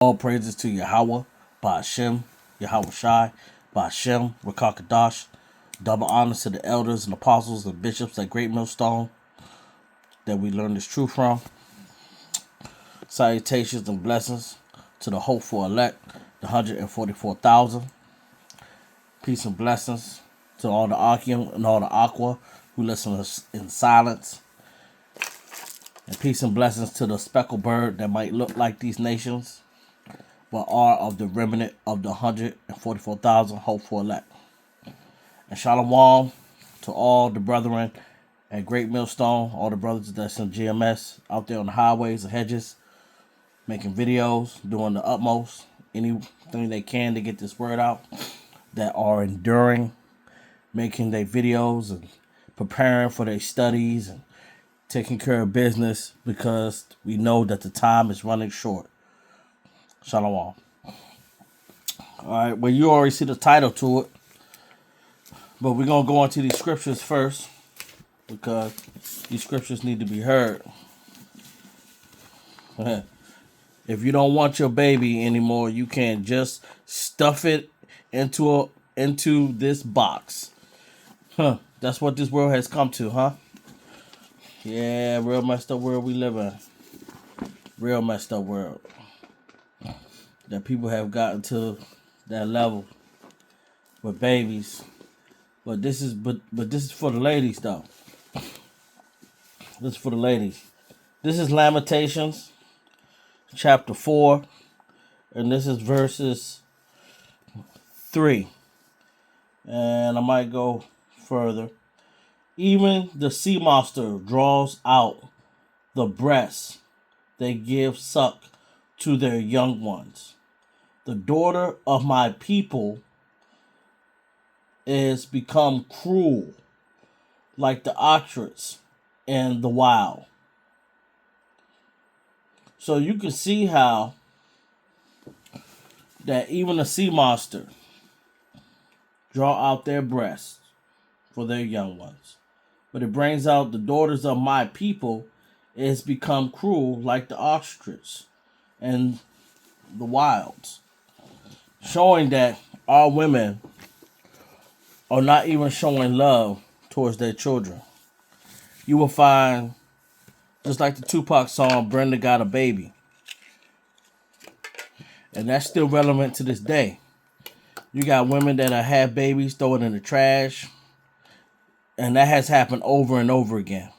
All praises to Yahweh, Ba'ashem, Yahweh Shai, Ba'ashem, Rakakadash. Double honors to the elders and apostles and bishops at Great Millstone that we learn this truth from. Salutations and blessings to the hopeful elect, the 144,000. Peace and blessings to all the Akim and all the Aqua who listen to us in silence. And peace and blessings to the speckled bird that might look like these nations, but are of the remnant of the 144,000 hopeful elect. And shalom to all the brethren at Great Millstone, all the brothers that's in GMS out there on the highways and hedges, making videos, doing the utmost, anything they can to get this word out, that are enduring, making their videos and preparing for their studies and taking care of business because we know that the time is running short. Shalom. All right, well, you already see the title to it, but we're going to go into these scriptures first because these scriptures need to be heard. If you don't want your baby anymore, you can just stuff it into this box. That's what this world has come to, huh? Yeah, real messed up world we live in. Real messed up world. That people have gotten to that level with babies. But this is for the ladies though. This is for the ladies. This is Lamentations chapter 4, and this is verses 3. And I might go further. Even the sea monster draws out the breasts they give suck to their young ones. The daughter of my people is become cruel, like the ostrich in the wild. So you can see how that even a sea monster draw out their breasts for their young ones. But it brings out the daughters of my people is become cruel like the ostrich and the wilds. Showing that our women are not even showing love towards their children. You will find, just like the Tupac song, Brenda Got a Baby. And that's still relevant to this day. You got women that have babies, throw it in the trash. And that has happened over and over again.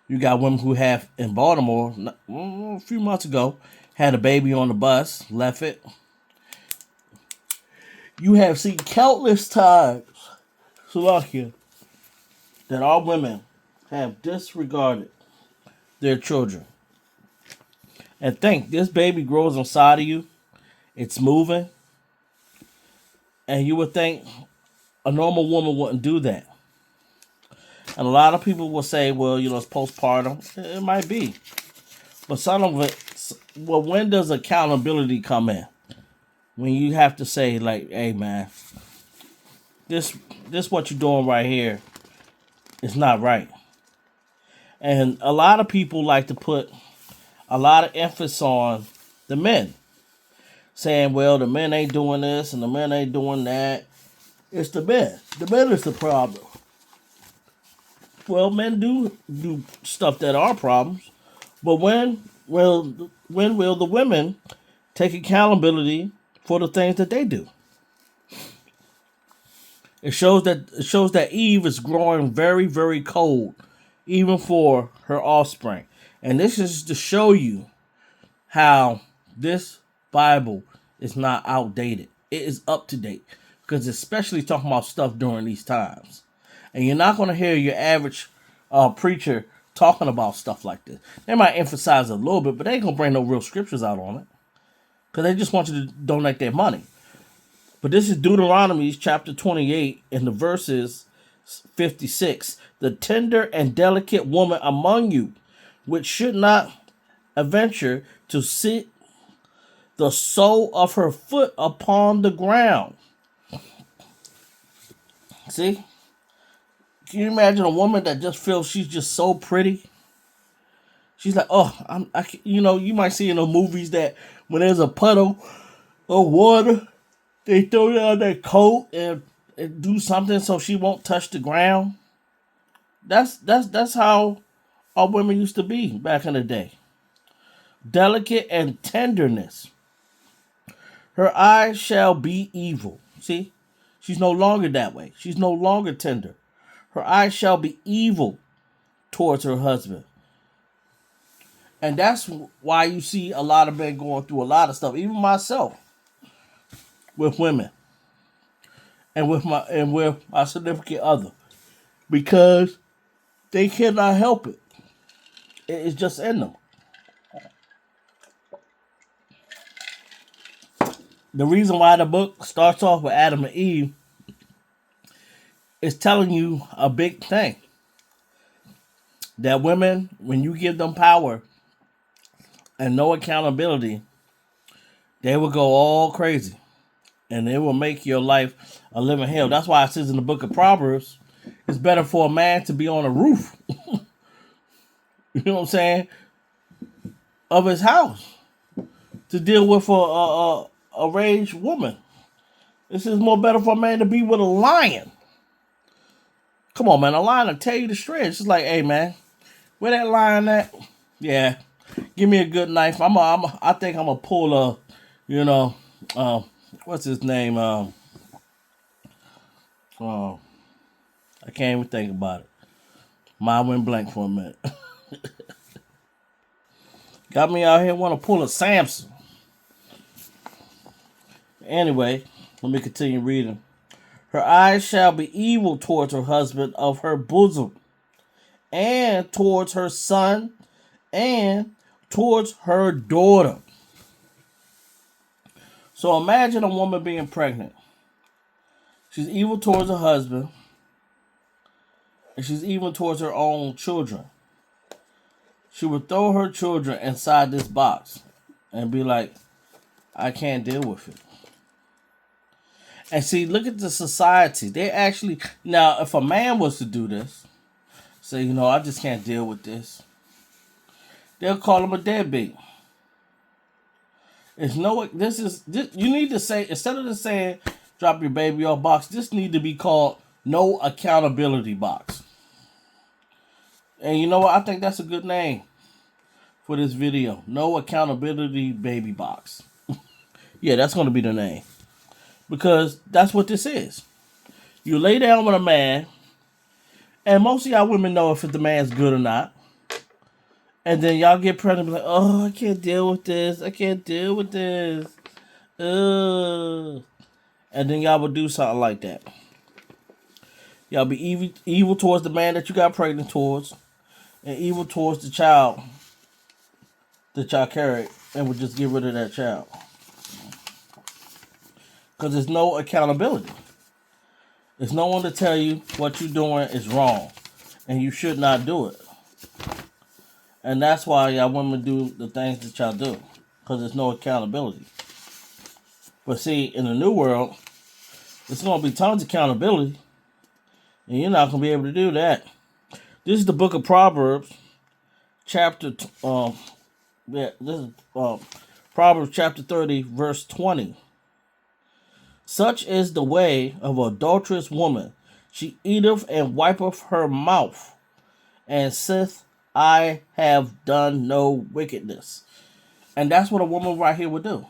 You got women who have, in Baltimore, a few months ago, had a baby on the bus, left it. You have seen countless times, Salakia, that our women have disregarded their children. And think, this baby grows inside of you, it's moving, and you would think a normal woman wouldn't do that. And a lot of people will say, well, it's postpartum. It might be. But some of it, well, when does accountability come in? When you have to say, like, hey, man, this what you're doing right here is not right. And a lot of people like to put a lot of emphasis on the men. Saying, well, the men ain't doing this and the men ain't doing that. It's the men. The men is the problem. Well, men do stuff that are problems. But when will the women take accountability for the things that they do? It shows that Eve is growing very, very cold, even for her offspring. And this is to show you how this Bible is not outdated. It is up to date. Because especially talking about stuff during these times. And you're not going to hear your average preacher talking about stuff like this. They might emphasize it a little bit, but they ain't going to bring no real scriptures out on it. Because they just want you to donate their money. But this is Deuteronomy chapter 28 in the verses 56. The tender and delicate woman among you, which should not adventure to sit the sole of her foot upon the ground. See? Can you imagine a woman that just feels she's just so pretty? She's like, oh, you might see in the movies that when there's a puddle of water, they throw down that coat and do something so she won't touch the ground. That's how our women used to be back in the day. Delicate and tenderness. Her eyes shall be evil. See? She's no longer that way. She's no longer tender. Her eyes shall be evil towards her husband. And that's why you see a lot of men going through a lot of stuff, even myself, with women and with my significant other. Because they cannot help it. It's just in them. The reason why the book starts off with Adam and Eve is telling you a big thing. That women, when you give them power and no accountability, they will go all crazy. And it will make your life a living hell. That's why it says in the book of Proverbs, it's better for a man to be on a roof, you know what I'm saying, of his house, to deal with a raged woman. This is more better for a man to be with a lion. Come on, man. A lion will tell you the straight. It's just like, hey, man, where that lion at? Yeah, give me a good knife. I think I'm gonna pull what's his name? I can't even think about it. Mine went blank for a minute. Got me out here want to pull a Samson. Anyway, let me continue reading. Her eyes shall be evil towards her husband of her bosom, and towards her son, and towards her daughter. So imagine a woman being pregnant. She's evil towards her husband, and she's evil towards her own children. She would throw her children inside this box and be like, I can't deal with it. And see, look at the society. They actually, now, if a man was to do this, say, I just can't deal with this, they'll call him a deadbeat. You need to say, instead of saying, drop your baby off box, this need to be called no accountability box. And you know what? I think that's a good name for this video. No accountability baby box. Yeah, that's going to be the name. Because that's what this is. You lay down with a man, and most of y'all women know if the man's good or not. And then y'all get pregnant and be like, oh, I can't deal with this. I can't deal with this. Ugh. And then y'all would do something like that. Y'all be evil towards the man that you got pregnant towards, and evil towards the child that y'all carried, and would just get rid of that child. Because there's no accountability. There's no one to tell you what you're doing is wrong, and you should not do it. And that's why y'all women do the things that y'all do, because there's no accountability. But see, in the new world, there's going to be tons of accountability, and you're not going to be able to do that. This is the book of Proverbs, Proverbs chapter 30, verse 20. Such is the way of an adulterous woman. She eateth and wipeth her mouth, and saith, I have done no wickedness. And that's what a woman right here would do.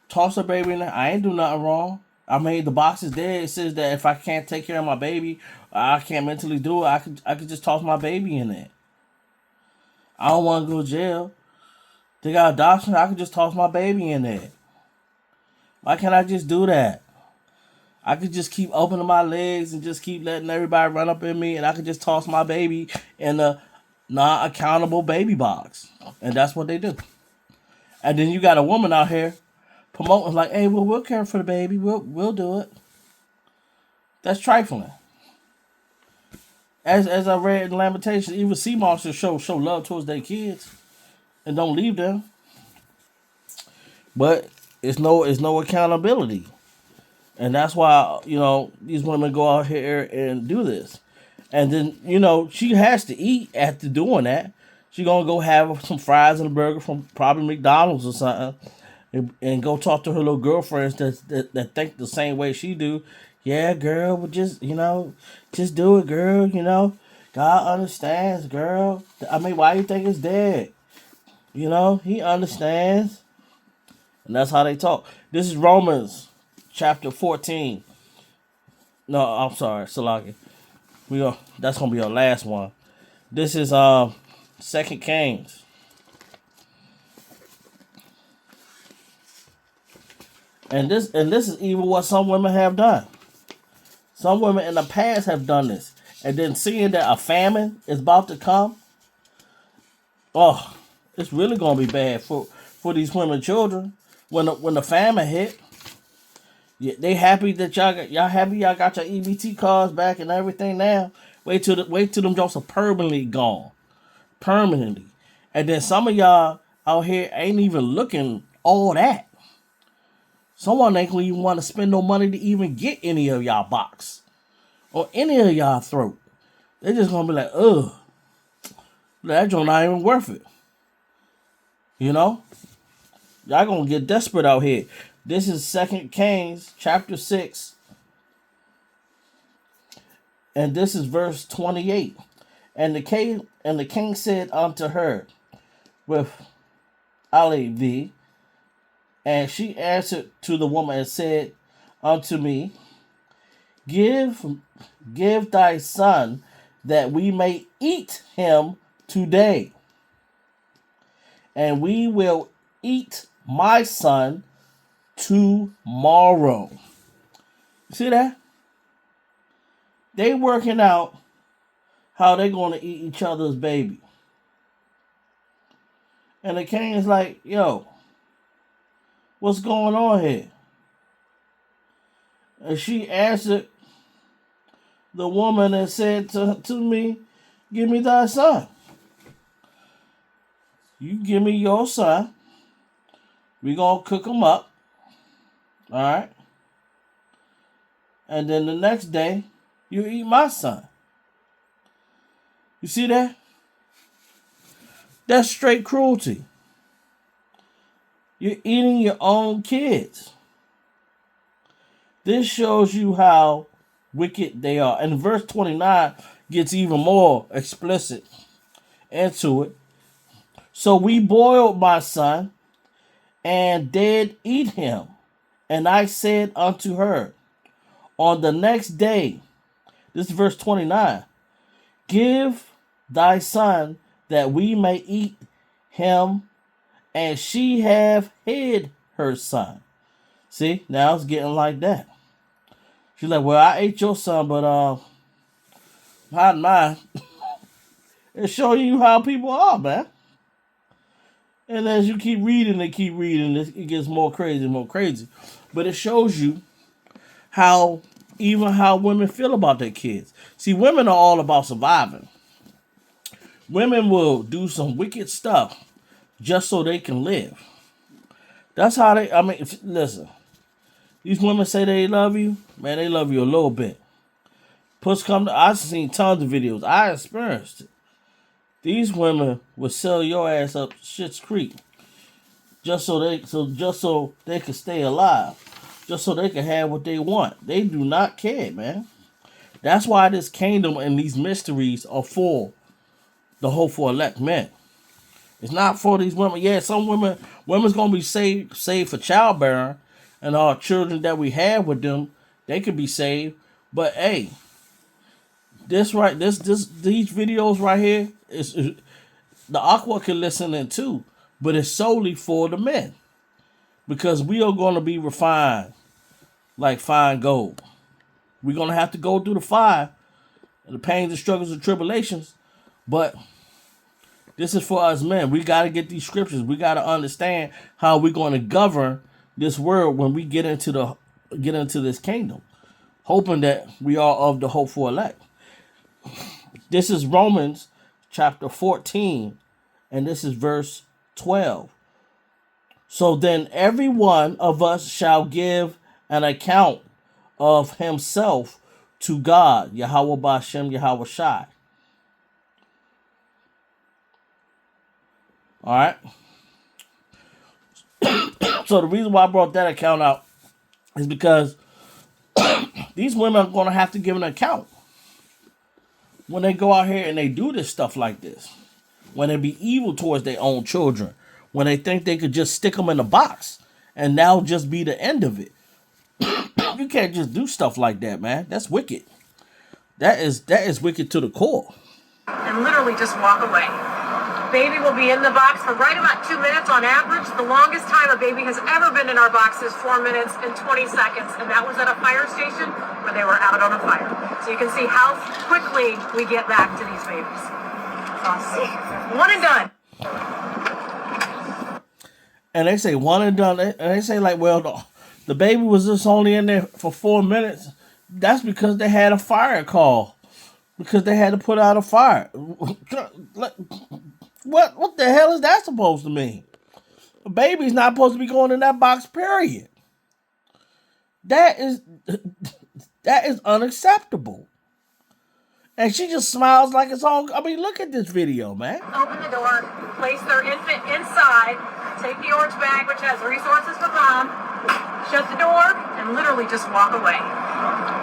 Toss her baby in there. I ain't do nothing wrong. I mean, the box is there. It says that if I can't take care of my baby, I can't mentally do it, I could just toss my baby in there. I don't want to go to jail. They got adoption. I could just toss my baby in there. Why can't I just do that? I could just keep opening my legs and just keep letting everybody run up in me, and I could just toss my baby in a non-accountable baby box. And that's what they do. And then you got a woman out here promoting like, hey, well, we'll care for the baby. We'll do it. That's trifling. As I read in Lamentations, even sea monsters show love towards their kids and don't leave them. But it's no accountability. And that's why, these women go out here and do this. And then, she has to eat after doing that. She gonna go have some fries and a burger from probably McDonald's or something, and go talk to her little girlfriends that think the same way she do. Yeah, girl, but just just do it, girl. God understands, girl. I mean, why you think it's dead? He understands, and that's how they talk. This is Romans chapter 14. No, I'm sorry, Salaki. That's gonna be our last one. This is Second Kings. And this is even what some women have done. Some women in the past have done this. And then seeing that a famine is about to come, oh, it's really gonna be bad for these women children. When the famine hit, yeah, they happy that y'all happy y'all got your EBT cards back and everything now. Wait till them jobs are permanently gone. Permanently. And then some of y'all out here ain't even looking all that. Someone ain't gonna even want to spend no money to even get any of y'all box or any of y'all throat. They're just gonna be like, ugh, that joint not even worth it. Y'all gonna get desperate out here. This is 2 Kings chapter 6, and this is verse 28. And the king said unto her with Alevi, and she answered to the woman and said unto me, Give thy son that we may eat him today, and we will eat my son tomorrow. See that? They working out how they going to eat each other's baby. And the king is like, yo, what's going on here? And she answered the woman and said to me, give me thy son. You give me your son. We going to cook him up. All right? And then the next day, you eat my son. You see that? That's straight cruelty. You're eating your own kids. This shows you how wicked they are. And verse 29 gets even more explicit into it. So we boiled my son and did eat him. And I said unto her, on the next day, this is verse 29, give thy son that we may eat him. And she have hid her son. See, now it's getting like that. She's like, well, I ate your son, but not mine. It's showing you how people are, man. And as you keep reading, it gets more crazy and more crazy. But it shows you how women feel about their kids. See, women are all about surviving. Women will do some wicked stuff just so they can live. That's how listen. These women say they love you. Man, they love you a little bit. I've seen tons of videos. I experienced it. These women will sell your ass up Schitt's Creek just so they can stay alive. Just so they can have what they want. They do not care, man. That's why this kingdom and these mysteries are for the hopeful elect men. It's not for these women. Yeah, some women's gonna be saved for childbearing, and our children that we have with them, they could be saved. But hey, these videos right here is the Aqua can listen in too, but it's solely for the men, because we are gonna be refined like fine gold. We're gonna have to go through the fire, and the pains and struggles and tribulations, but this is for us men. We got to get these scriptures. We got to understand how we're going to govern this world when we get into this kingdom, hoping that we are of the hopeful elect. This is Romans chapter 14, and this is verse 12. So then every one of us shall give an account of himself to God, Yahweh Bashem, Yahweh Shai. All right. So the reason why I brought that account out is because these women are going to have to give an account when they go out here and they do this stuff like this. When they be evil towards their own children. When they think they could just stick them in a box and now just be the end of it. You can't just do stuff like that, man. That's wicked. That is wicked to the core. And literally just walk away. Baby will be in the box for right about 2 minutes on average. The longest time a baby has ever been in our box is 4 minutes and 20 seconds. And that was at a fire station where they were out on a fire. So you can see how quickly we get back to these babies. Awesome. One and done. And they say one and done. And they say like, well, the baby was just only in there for 4 minutes. That's because they had a fire call. Because they had to put out a fire. What the hell is that supposed to mean? A baby's not supposed to be going in that box, period. That is unacceptable. And she just smiles like it's all... I mean, look at this video, man. Open the door, place their infant inside, take the orange bag, which has resources for mom, shut the door, and literally just walk away.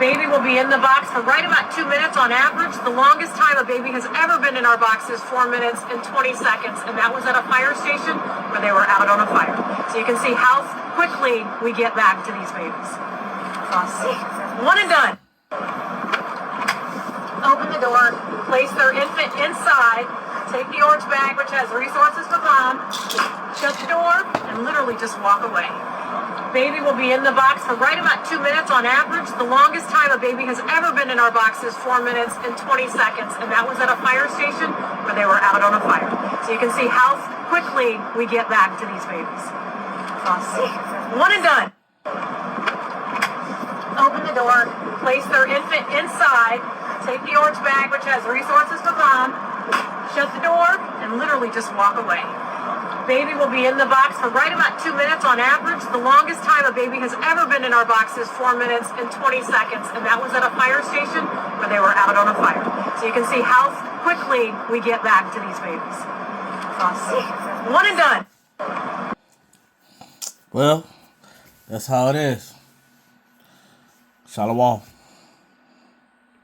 Baby will be in the box for right about 2 minutes on average. The longest time a baby has ever been in our box is 4 minutes and 20 seconds. And that was at a fire station where they were out on a fire. So you can see how quickly we get back to these babies. Awesome. One and done. Open the door, place their infant inside, take the orange bag, which has resources for mom, shut the door, and literally just walk away. Baby will be in the box for right about 2 minutes on average. The longest time a baby has ever been in our box is 4 minutes and 20 seconds. And that was at a fire station where they were out on a fire. So you can see how quickly we get back to these babies. Awesome. One and done. Open the door, place their infant inside, take the orange bag, which has resources for mom, shut the door, and literally just walk away. Baby will be in the box for right about 2 minutes on average. The longest time a baby has ever been in our box is 4 minutes and 20 seconds. And that was at a fire station where they were out on a fire. So you can see how quickly we get back to these babies. Awesome. One and done. Well, that's how it is. Shalom.